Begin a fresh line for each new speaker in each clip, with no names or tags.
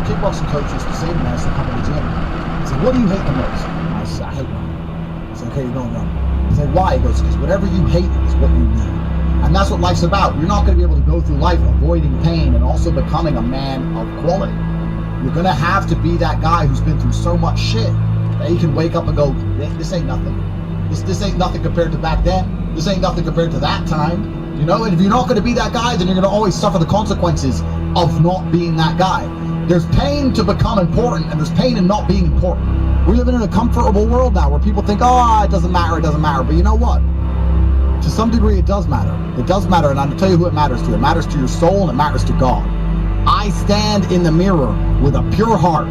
kickboxing coaches to say to men as they come to the gym, I say, what do you hate the most? I say, I hate running. I say, okay, you're going running. I say, why? He goes, because whatever you hate is what you need. And that's what life's about. You're not going to be able to go through life avoiding pain and also becoming a man of quality. You're going to have to be that guy who's been through so much shit that he can wake up and go, this ain't nothing. This ain't nothing compared to back then. This ain't nothing compared to that time. You know, and if you're not going to be that guy, then you're going to always suffer the consequences of not being that guy. There's pain to become important, and there's pain in not being important. We're living in a comfortable world now where people think, oh, it doesn't matter. But you know what? To some degree, it does matter. It does matter, and I'll tell you who it matters to. It matters to your soul, and it matters to God. I stand in the mirror with a pure heart.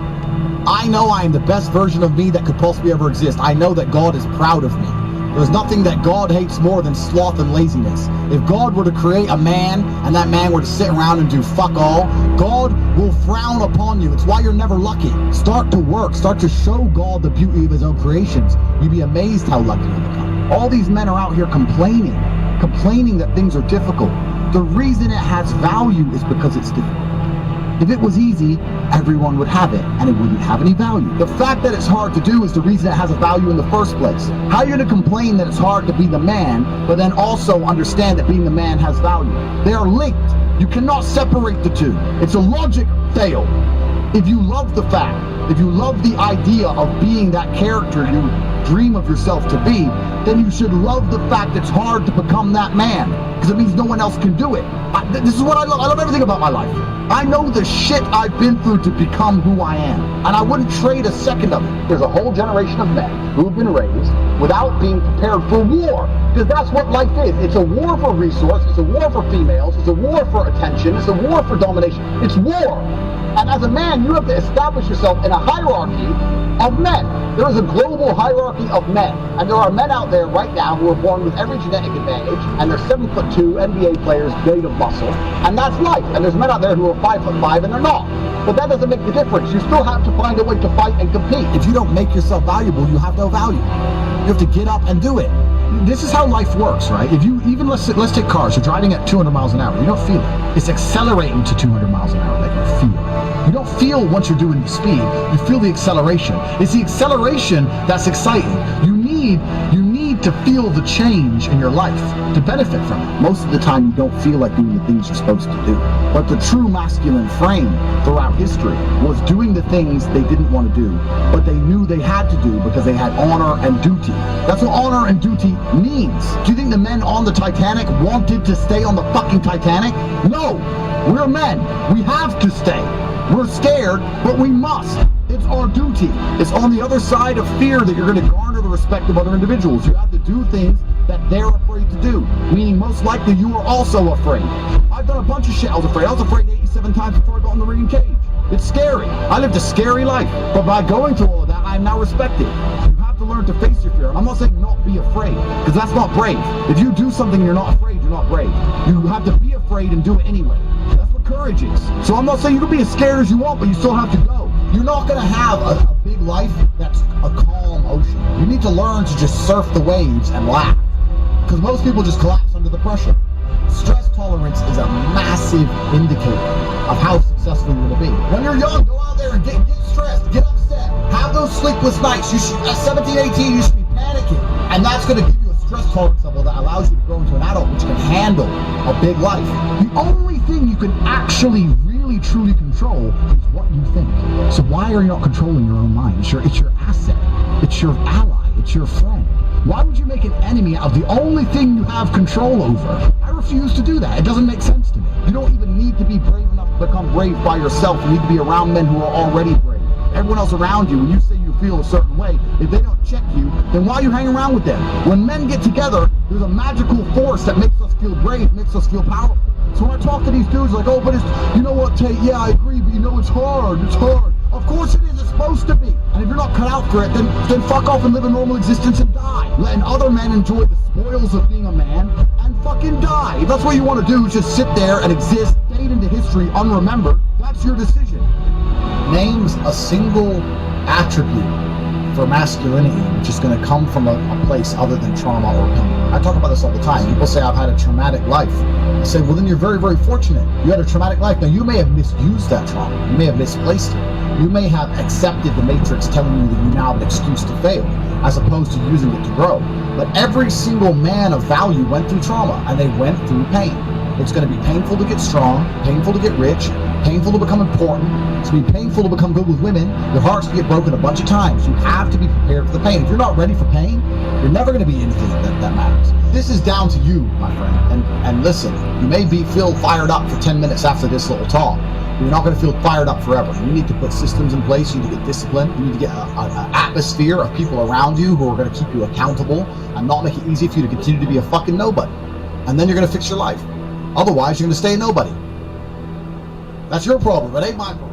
I know I am the best version of me that could possibly ever exist. I know that God is proud of me. There's nothing that God hates more than sloth and laziness. If God were to create a man, and that man were to sit around and do fuck all, God will frown upon you. It's why you're never lucky. Start to work. Start to show God the beauty of his own creations. You'd be amazed how lucky you become. All these men are out here complaining that things are difficult. The reason it has value is because it's difficult. If it was easy, everyone would have it, and it wouldn't have any value. The fact that it's hard to do is the reason it has a value in the first place. How are you going to complain that it's hard to be the man, but then also understand that being the man has value? They are linked. You cannot separate the two. It's a logic fail. If you love the fact, if you love the idea of being that character you dream of yourself to be, then you should love the fact it's hard to become that man, because it means no one else can do it. This is what I love. I love everything about my life. I know the shit I've been through to become who I am, and I wouldn't trade a second of it. There's a whole generation of men who have been raised without being prepared for war, because that's what life is. It's a war for resource, it's a war for females, it's a war for attention, it's a war for domination. It's war. And as a man, you have to establish yourself in a hierarchy of men. There is a global hierarchy of men. And there are men out there right now who are born with every genetic advantage, and they're 7'2" NBA players made of muscle. And that's life. And there's men out there who are 5'5" and they're not. But that doesn't make the difference. You still have to find a way to fight and compete. If you don't make yourself valuable, you have no value. You have to get up and do it. This is how life works, right? If you even, let's take cars. You're driving at 200 miles an hour. You don't feel it. It's accelerating to 200 miles an hour that you feel. You don't feel once you're doing the speed. You feel the acceleration. It's the acceleration that's exciting. You need to feel the change in your life to benefit from it. Most of the time, you don't feel like doing the things you're supposed to do. But the true masculine frame throughout history was doing the things they didn't want to do, but they knew they had to do because they had honor and duty. That's what honor and duty means. Do you think the men on the Titanic wanted to stay on the fucking Titanic? No! We're men. We have to stay. We're scared, but we must. It's our duty. It's on the other side of fear that you're going to garner the respect of other individuals. You have to do things that they're afraid to do, meaning most likely you are also afraid. I've done a bunch of shit I was afraid 87 times before I got in the ring cage. It's scary. I lived a scary life, but by going through all of that, I'm now respected. You have to learn to face your fear. I'm not saying not be afraid, because that's not brave. If you do something and you're not afraid, you're not brave. You have to be afraid and do it anyway. That's what courage is. So I'm not saying you can be as scared as you want, but you still have to go. You're not going to have a big life that's a calm ocean. You need to learn to just surf the waves and laugh, because most people just collapse under the pressure. Stress tolerance is a massive indicator of how successful you're going to be. When you're young, go out there and get stressed, get upset, have those sleepless nights. You should, at 17, 18, you should be panicking, and that's going to give you a stress tolerance level that allows you to grow into an adult which can handle a big life. The only thing you can actually really truly control is what you think. So why are you not controlling your own mind? It's your asset. It's your ally. It's your friend. Why would you make an enemy out of the only thing you have control over? I refuse to do that. It doesn't make sense to me. You don't even need to be brave enough to become brave by yourself. You need to be around men who are already brave. Everyone else around you, when you say you feel a certain way, if they don't check you, then why are you hanging around with them? When men get together, there's a magical force that makes us feel brave, makes us feel powerful. So when I talk to these dudes like, oh, but it's, you know what, Tate, yeah, I agree, but you know, it's hard. Of course it is, it's supposed to be. And if you're not cut out for it, then fuck off and live a normal existence and die. Letting other men enjoy the spoils of being a man and fucking die. If that's what you want to do, is just sit there and exist, fade into history unremembered, that's your decision. Names a single attribute for masculinity, which is going to come from a place other than trauma or pain. I talk about this all the time. People say, I've had a traumatic life. I say, well, then you're very, very fortunate. You had a traumatic life. Now, you may have misused that trauma. You may have misplaced it. You may have accepted the matrix telling you that you now have an excuse to fail, as opposed to using it to grow. But every single man of value went through trauma, and they went through pain. It's going to be painful to get strong, painful to get rich, painful to become important. It's going to be painful to become good with women. Your heart's going to get broken a bunch of times. You have to be prepared for the pain. If you're not ready for pain, you're never going to be anything that matters. This is down to you, my friend. And listen, you may feel fired up for 10 minutes after this little talk. You're not going to feel fired up forever. You need to put systems in place. You need to get discipline. You need to get an atmosphere of people around you who are going to keep you accountable and not make it easy for you to continue to be a fucking nobody. And then you're going to fix your life. Otherwise, you're going to stay a nobody. That's your problem. It ain't my problem.